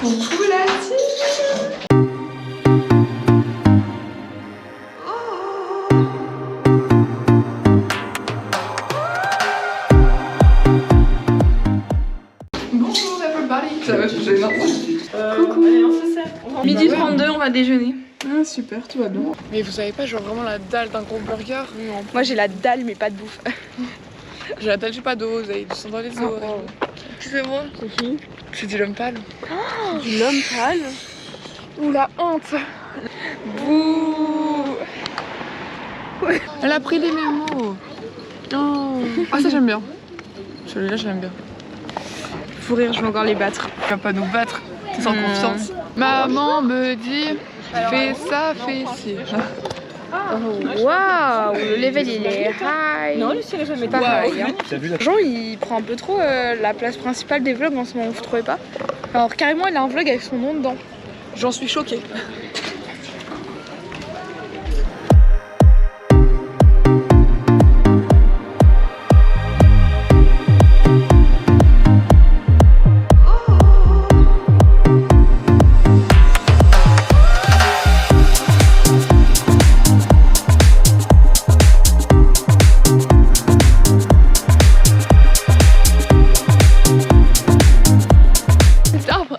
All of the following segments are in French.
Coucou la team. Bonjour everybody. Ça va, je suis gênante. Coucou. Midi 32, on va déjeuner. Ah super, tout va bien. Mais vous savez pas, genre vraiment la dalle d'un gros burger. Moi j'ai la dalle mais pas de bouffe. J'ai la dalle, j'ai pas d'eau, vous avez du sang dans les oreilles. C'est moi. C'est qui? C'est du l'homme pâle. Du l'homme pâle. Ouh la honte. Bouh. Elle a pris des mémos. Oh. Ah ça j'aime bien. Celui-là j'aime bien. Faut rire, je vais encore les battre. Tu vas pas nous battre, t'es sans confiance. Maman me dit, fais ça, fais ci. Oh, waouh, le level il est high. Non, Lucie elle est jamais pas high. Hein. Jean il prend un peu trop la place principale des vlogs en ce moment, vous trouvez pas? Alors carrément il a un vlog avec son nom dedans. J'en suis choquée.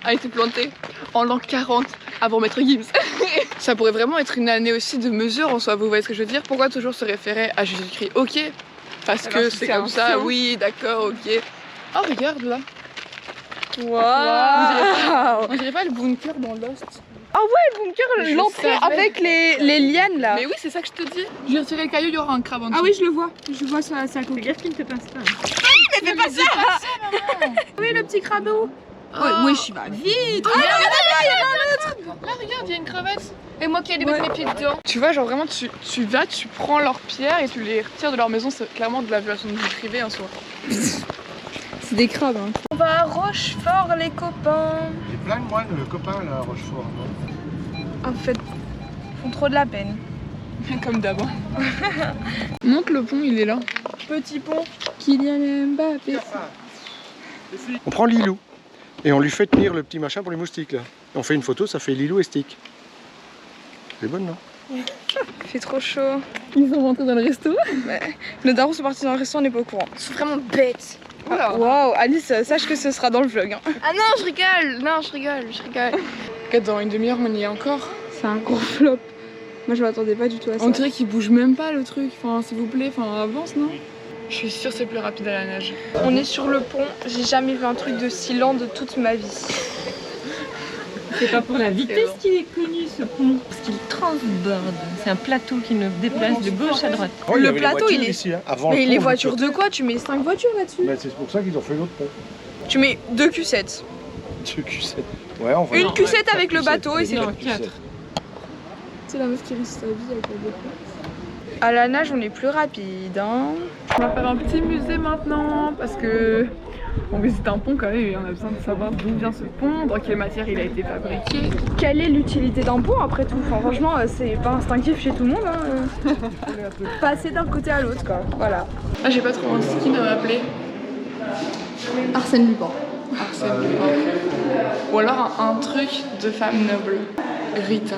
A été planté en l'an 40 avant Maître Gims. Ça pourrait vraiment être une année aussi de mesure en soi, vous voyez ce que je veux dire? Pourquoi toujours se référer à Jésus-Christ? Ok, parce que c'est comme ça, oui, d'accord, ok. Oh, regarde là. Waouh. On dirait pas le bunker dans Lost? Ah ouais, le bunker, l'entrée avec les lianes là. Mais oui, c'est ça que je te dis. Je vais retirer le caillou, il y aura un crabe en dessous. Ah oui, je le vois sur la salle. Regarde qu'il ne te passe pas. Mais fais pas ça, maman. Oui, le petit crabeau. Oh. Ouais, je vais vite. Oh, là, regarde, il y a une crevette. Et moi qui ai mettre mes pieds dedans. Tu vois, genre vraiment, tu vas, tu prends leurs pierres et tu les retires de leur maison. C'est clairement de la violation de vie privée en soi. C'est des crabes. Hein. On va à Rochefort, les copains. J'ai plein de moines, le copain là, à Rochefort. Non En fait, ils font trop de la peine. Comme d'hab. Monte le pont, il est là. Petit pont. Kylian Mbappé. On prend Lilou et on lui fait tenir le petit machin pour les moustiques là. Et on fait une photo, ça fait Lilou et Stick. C'est bonne, non? Il fait trop chaud. Ils sont rentrés dans le resto. Ouais. Nos darons sont partis dans le resto, on n'est pas au courant. Ils sont vraiment bêtes. Waouh, Alice, sache que ce sera dans le vlog. Hein. Ah non, je rigole. Non, je rigole. Dans une demi-heure, on y est encore. C'est un gros flop. Moi, je m'attendais pas du tout à ça. On dirait qu'il bouge même pas le truc. Enfin, s'il vous plaît, avance, non? Je suis sûre que c'est plus rapide à la nage. On est sur le pont. J'ai jamais vu un truc de si lent de toute ma vie. C'est pas pour la vitesse qu'il est connu ce pont, parce qu'il transborde. C'est un plateau qui nous déplace de gauche à droite. Oh, il y Le avait les plateau, voitures il est. ici, hein, avant Mais le les pont, voitures de quoi? Tu mets 5 voitures là-dessus? Bah, c'est pour ça qu'ils ont fait l'autre pont. Tu mets 2 Q7. Ce Q7. Ouais, on va Une Q7 avec le bateau et c'est tout. tout. 4. C'est la meuf qui risque sa vie avec la dépense. À la nage, on est plus rapide. Hein. On va faire un petit musée maintenant parce que on visite un pont quand même et on a besoin de savoir d'où vient ce pont, dans quelle matière il a été fabriqué. Quelle est l'utilité d'un pont après tout? Enfin, franchement, c'est pas instinctif chez tout le monde. Hein. Passer d'un côté à l'autre, quoi. Voilà. Ah, j'ai pas trop un skin à m'appeler. Arsène Lupin. Arsène Lupin. Ou alors un truc de femme noble. Rita.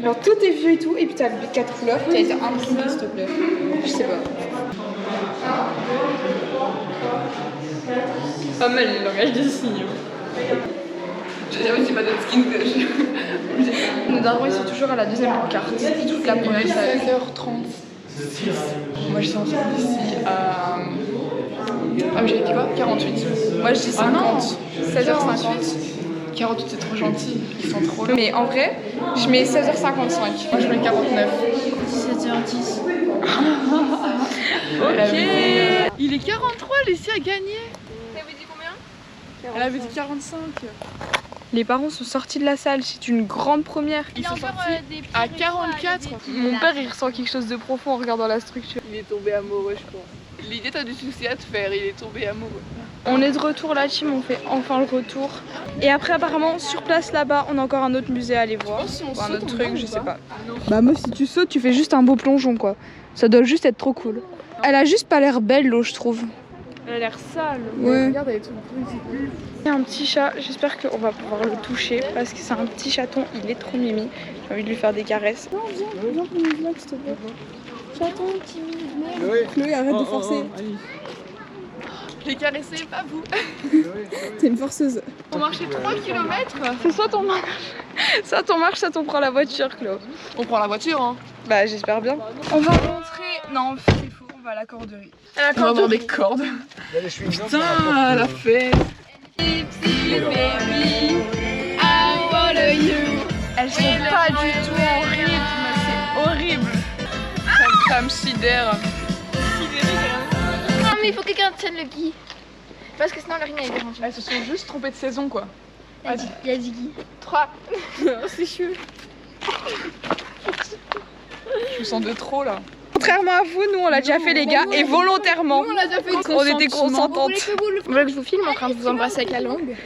Alors tout est vieux et tout, et puis t'as 4 couleurs, t'as été imprimé s'il te plaît. Je sais pas. Pas mal le langage des signes. J'ai jamais dit pas de skin que je... Nos darons ils sont toujours à la deuxième carte. Toute la Il première est salle. 16h36. Moi je suis sortie d'ici à... Ah mais j'avais dit quoi? 48. Moi je dis 50. Ah non, 16h58. 48 c'est trop gentil, ils sont trop longs. Mais en vrai, je mets 16h55. Moi je mets 49. 17h10. Ok. Il est 43, Lucie a gagné. T'avais dit combien? Elle avait dit 45. Les parents sont sortis de la salle, c'est une grande première. Ils sont sortis à 44. Mon père il ressent quelque chose de profond en regardant la structure. Il est tombé amoureux je pense. L'idée t'as du souci à te faire, il est tombé amoureux. On est de retour la team, on fait enfin le retour. Et après apparemment sur place là-bas on a encore un autre musée à aller voir. Si on Ou un saute, autre on truc, va je ou sais pas? pas. Bah meuf si tu sautes tu fais juste un beau plongeon quoi. Ça doit juste être trop cool. Elle a juste pas l'air belle l'eau je trouve. Elle a l'air sale. Ouais. Regarde, elle est toute Il y a un petit chat, j'espère qu'on va pouvoir le toucher parce que c'est un petit chaton, il est trop mimi. J'ai envie de lui faire des caresses. Non, viens pour une blague, s'il te plaît. Chaton, timide, Chloé, arrête de forcer. Je l'ai caressé, pas vous. T'es une forceuse. On marchait 3 km. C'est soit ton marche, soit on prend la voiture, Chlo. On prend la voiture, hein. Bah j'espère bien. On va rentrer, non c'est faux, on va à la corderie. On va avoir des cordes. Putain, la fête. Elles sont pas du tout en rythme, c'est horrible. Ça me sidère. Non mais il faut que quelqu'un tienne le gui. Parce que sinon le ring est dérangé. Elles se sont juste trompées de saison, quoi. Il y a Ziggy. 3. C'est chaud. Je me sens de trop, là. Contrairement à vous, nous on l'a déjà fait les gars et volontairement. On l'a déjà fait. On était consentantes. Vous voulez que je vous filme en train de vous embrasser avec la langue?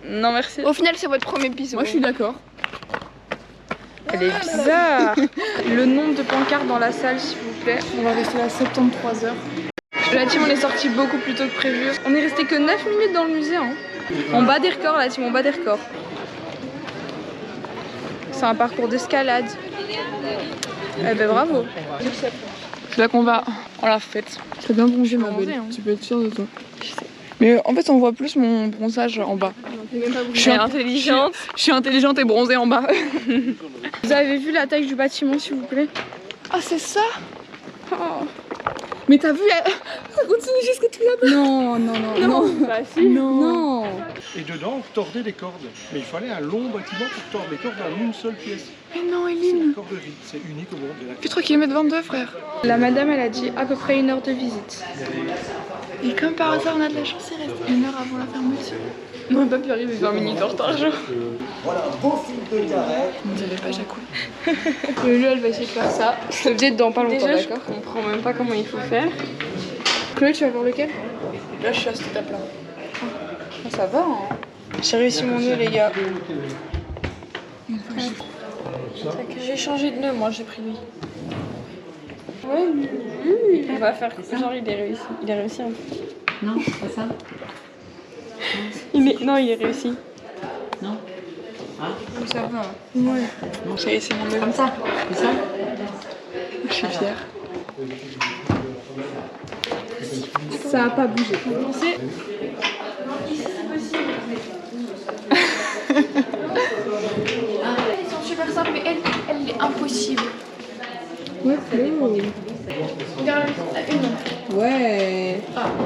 Non merci. Au final, c'est votre premier bisou. Moi, je suis d'accord. Elle est bizarre. Le nombre de pancartes dans la salle s'il vous plaît. On va rester là 73 heures. La team on est sorti beaucoup plus tôt que prévu. On est resté que 9 minutes dans le musée. Hein. On bat des records la team, on bat des records. C'est un parcours d'escalade. Eh ben bravo. C'est là qu'on va. On l'a faite. Très bien bronzé, ma belle. Hein. Tu peux être sûre de toi. Mais en fait, on voit plus mon bronzage en bas. Je suis intelligente. Je suis intelligente et bronzée en bas. Vous avez vu la taille du bâtiment s'il vous plaît? Ah, c'est ça? Oh. Mais t'as vu, ça continue jusqu'à tout là-bas. Non, non, non, non. Bah si. Non. Et dedans, on tordait des cordes. Mais il fallait un long bâtiment pour tordre les cordes en une seule pièce. Mais non, C'est Eline. la corderie, c'est unique au monde. Puis 3 km 22, frère. La madame elle a dit à peu près 1 heure de visite. Et comme par hasard, on a de la chance, il reste 1 heure avant la fermeture. On n'a pas pu arriver 20 minutes en retard, genre. On dirait pas Jacouille. Lulu elle va essayer de faire ça. Je te dis dans pas longtemps, Déjà, je d'accord? comprends même pas comment il faut faire. Chloé, tu vas voir lequel? Là, je suis à cette étape-là. Ah, ça va hein. J'ai réussi mon nœud les gars. J'ai changé de nœud, moi j'ai pris lui. Ouais, lui. On va faire genre il est réussi. Il est réussi un peu. Non, pas ça. Non, il est réussi. Non. Ça va. Ouais. J'ai réussi mon nœud. Comme ça. C'est ça. Je suis fière. Ça a pas bougé. Elles sont super simples mais elle est impossible. Ouais, Chloé. Regarde la une. Ouais.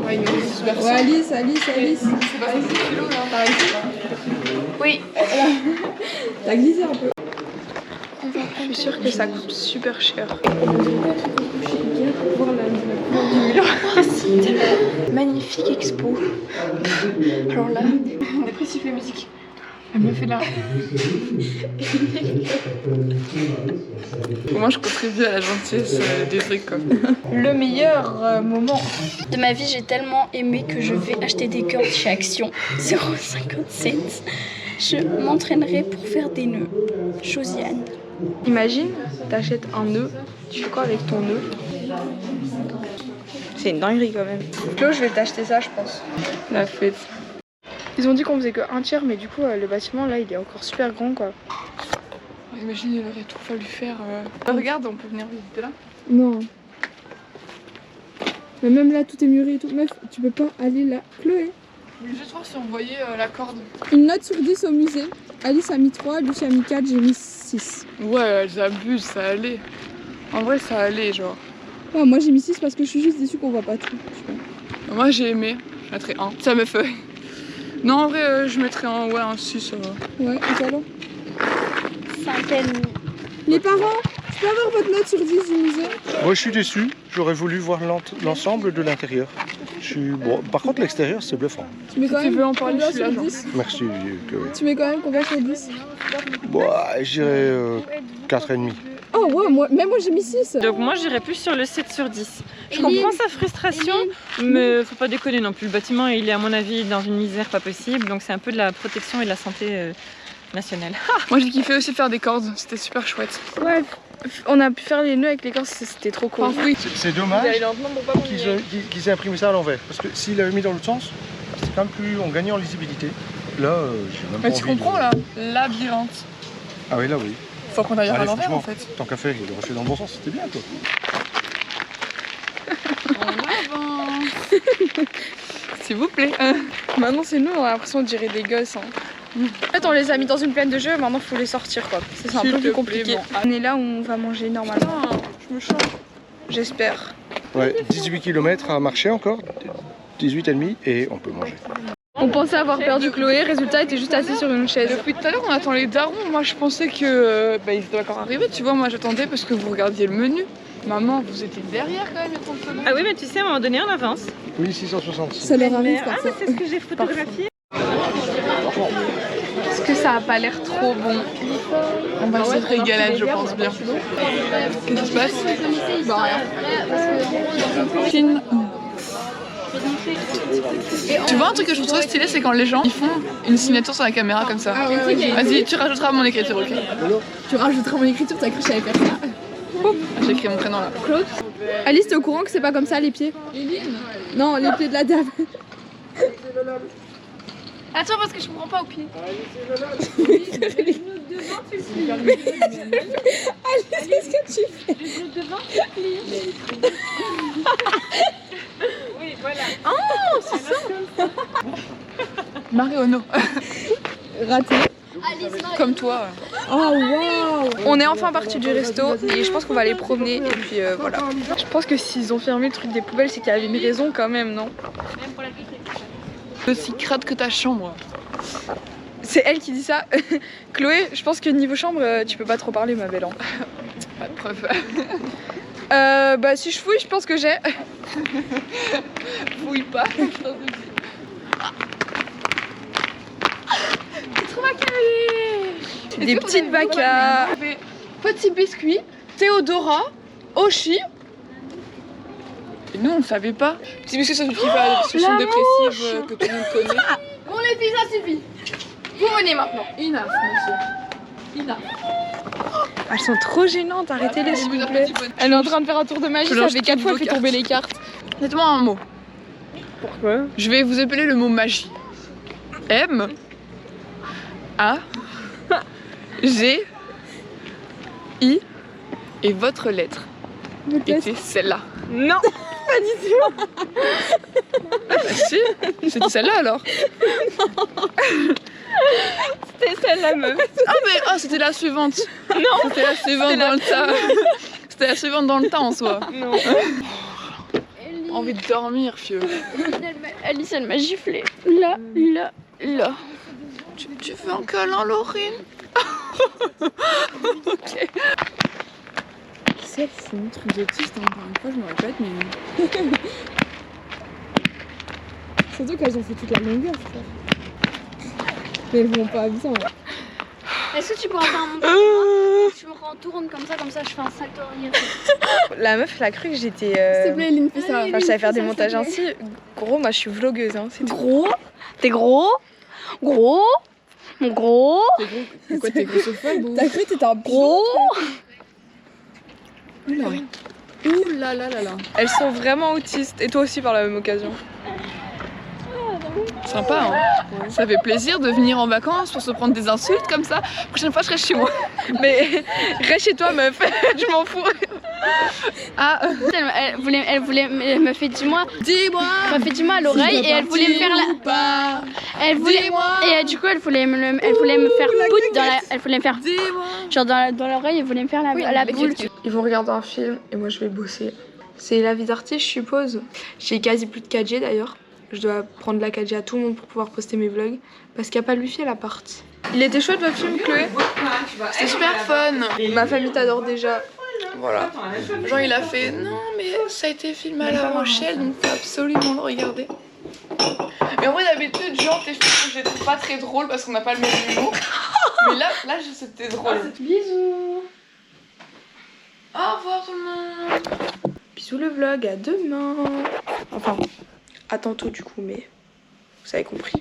Ouais, une super Ouais, Alice. C'est pas 6 kilos, là, par exemple. Oui. T'as glissé un peu. Je suis sûre que ça coûte super cher. Magnifique expo. Alors là, Dépressif, la musique. Elle me fait là. Moi, je contribue à la gentillesse des trucs, quoi. le meilleur moment. De ma vie, j'ai tellement aimé que je vais acheter des cordes chez Action 0,57. Je m'entraînerai pour faire des nœuds. Josiane. Imagine, t'achètes un nœud, tu fais quoi avec ton nœud? C'est une dinguerie quand même. Flo, je vais t'acheter ça, je pense. La fête. Ils ont dit qu'on faisait que 1/3, mais du coup, le bâtiment là, il est encore super grand quoi. Imagine, il aurait tout fallu faire. Regarde, on peut venir visiter là. Non. Mais même là, tout est mûri et tout. Meuf, tu peux pas aller là. Chloé. Je voulais juste voir si on voyait la corde. Une note sur 10 au musée. Alice a mis 3, Lucie a mis 4, j'ai mis 6. Ouais, elles abusent, ça allait. En vrai, ça allait, genre. Ouais, moi j'ai mis 6 parce que je suis juste déçue qu'on voit pas tout. Je sais pas. Moi, j'ai aimé. Je mettrais 1. Ça me fait. Non, en vrai, je mettrais un 6, ça va. Ouais, et toi alors 5,5. Les parents, je peux avoir votre note sur 10 du musée? Moi, je suis déçu. J'aurais voulu voir l'ensemble de l'intérieur. Bon, par contre, l'extérieur, c'est bluffant. Tu mets quand tu même veux en parler, combien je suis là, sur genre. 10? Merci, Chloé. Tu mets quand même combien sur 10? Bon, je dirais 4,5. Oh ouais, même moi j'ai mis 6. Donc moi j'irais plus sur le 7 sur 10. Je comprends sa frustration, mais faut pas déconner non plus. Le bâtiment il est à mon avis dans une misère pas possible, donc c'est un peu de la protection et de la santé nationale. Moi, j'ai kiffé aussi faire des cordes. C'était super chouette. Ouais, On a pu faire les nœuds avec l'écorce, c'était trop cool. Enfin, oui. C'est dommage lentement pour pas qu'ils aient imprimé ça à l'envers. Parce que s'ils l'avaient mis dans l'autre sens, c'est quand même plus. On gagnait en lisibilité. Là, j'ai même pas Mais tu envie comprends de... là, labyrinthe. Ah oui, là oui. Faut qu'on aille à Allez, l'envers en franchement, fait. tant qu'à faire, il aurait fait dans le bon sens, c'était bien toi. En avant. S'il vous plaît. Maintenant c'est nous, on a l'impression de dirait des gosses. Hein. En fait on les a mis dans une plaine de jeu, maintenant faut les sortir quoi. C'est un peu plus compliqué. On est là où on va manger normalement. Putain, je me change. J'espère. Ouais, 18 km à marcher encore, 18,5 et on peut manger. On pensait avoir perdu Chloé, résultat elle était juste assise sur une chaise. Depuis tout à l'heure on attend les darons. Moi je pensais que ils étaient encore arrivés, tu vois. Moi j'attendais parce que vous regardiez le menu. Maman, vous étiez derrière quand même, les 30 secondes. Ah oui, mais tu sais, à un moment donné, on avance. Oui, 666. Ça leur arrive Ah, parfois. mais c'est ce que j'ai photographié. Est-ce que ça a pas l'air trop bon? On va se régaler, je pense bien. Qu'est-ce qui se passe? Bah rien. Tu vois un truc que je trouve trop stylé, c'est quand les gens ils font une signature sur la caméra comme ça. Vas-y, tu rajouteras mon écriture, ok? Tu rajouteras mon écriture, t'as cru que j'allais faire ça. J'ai écrit mon prénom là. Claude. Alice, t'es au courant que c'est pas comme ça les pieds? Non, les pieds de la dame. Attends parce que je comprends pas au pied. Alice, qu'est-ce que tu fais? Oui, voilà. Oh, c'est ça. Mariono. Raté. Comme toi. Oh waouh. On est enfin parti du resto et je pense qu'on va aller promener et puis voilà. Je pense que s'ils ont fermé le truc des poubelles c'est qu'il y avait une raison quand même, non? Aussi crade que ta chambre. C'est elle qui dit ça. Chloé, je pense que niveau chambre tu peux pas trop parler ma belle. Hein. Pas de preuve. Bah si je fouille je pense que j'ai. Fouille pas. Des petites vacas. Petit biscuit, Théodora, Oshi. Et nous on ne savait pas. Petit biscuit ça suffit pas, la situation dépressive que tout le monde connaît. Bon les filles ça suffit. Vous venez maintenant. Enough, monsieur. Enough. Elles sont trop gênantes, arrêtez-les s'il vous plaît. Elle est en train de faire un tour de magie, ça fait 4 fois qu'elle fait tomber les cartes. Dites-moi un mot. Pourquoi? Je vais vous appeler le mot magie. M A G I et votre lettre était celle-là. Non. Pas du tout. Ah bah si, c'était celle-là alors. C'était celle-là meuf. Ah mais c'était la suivante. Non, c'était la suivante dans le tas. C'était la suivante dans le tas en soi. Non. Envie de dormir, fieu. Alice, elle m'a giflé. Là. Tu veux un câlin, Laurine? Ok. C'est fou. Truc d'autiste, hein, encore une fois, je me répète, mais. Surtout qu'elles ont fait toute la longueur, frère. Mais elles vont pas à 800. Hein. Est-ce que tu pourras faire un montage? Je me retourne comme ça, je fais un salto arrière. La meuf elle a cru que j'étais. S'il te plaît, Eline, fais ça. Enfin, je savais faire des montages ainsi. Gros, moi je suis vlogueuse. Hein, c'est tout. Gros? T'es gros? Gros? Gros? C'est quoi, t'es grossophobe ou? T'as cru que t'étais un Gros? Ouh là là là là. Elles sont vraiment autistes. Et toi aussi par la même occasion. Sympa, hein. Ça fait plaisir de venir en vacances pour se prendre des insultes comme ça. Prochaine fois, je reste chez moi. Mais reste chez toi, meuf. Je m'en fous. Ah, elle voulait me fait dis-moi. Dis-moi. Elle m'a fait dis-moi à l'oreille et elle voulait me faire la. Pas. Elle voulait. Et du coup, elle voulait me faire pout dans la. Elle voulait me faire. Genre dans l'oreille, elle voulait me faire la boule. Ils vont regarder un film et moi je vais bosser. C'est la vie d'artiste, je suppose. J'ai quasi plus de 4G d'ailleurs. Je dois prendre la 4G à tout le monde pour pouvoir poster mes vlogs. Parce qu'il n'y a pas le wifi à l'appart. Il était chouette votre film, Chloé? C'était super fun. Ma famille t'adore déjà. Voilà. Genre il a fait non mais ça a été filmé à La Rochelle donc faut absolument le regarder. Mais en vrai d'habitude genre tes films je les trouve pas très drôles parce qu'on n'a pas le même humour. Mais là c'était drôle. Bisous. Au revoir tout le monde. Bisous le vlog, à demain. Enfin, à tantôt du coup, mais vous avez compris.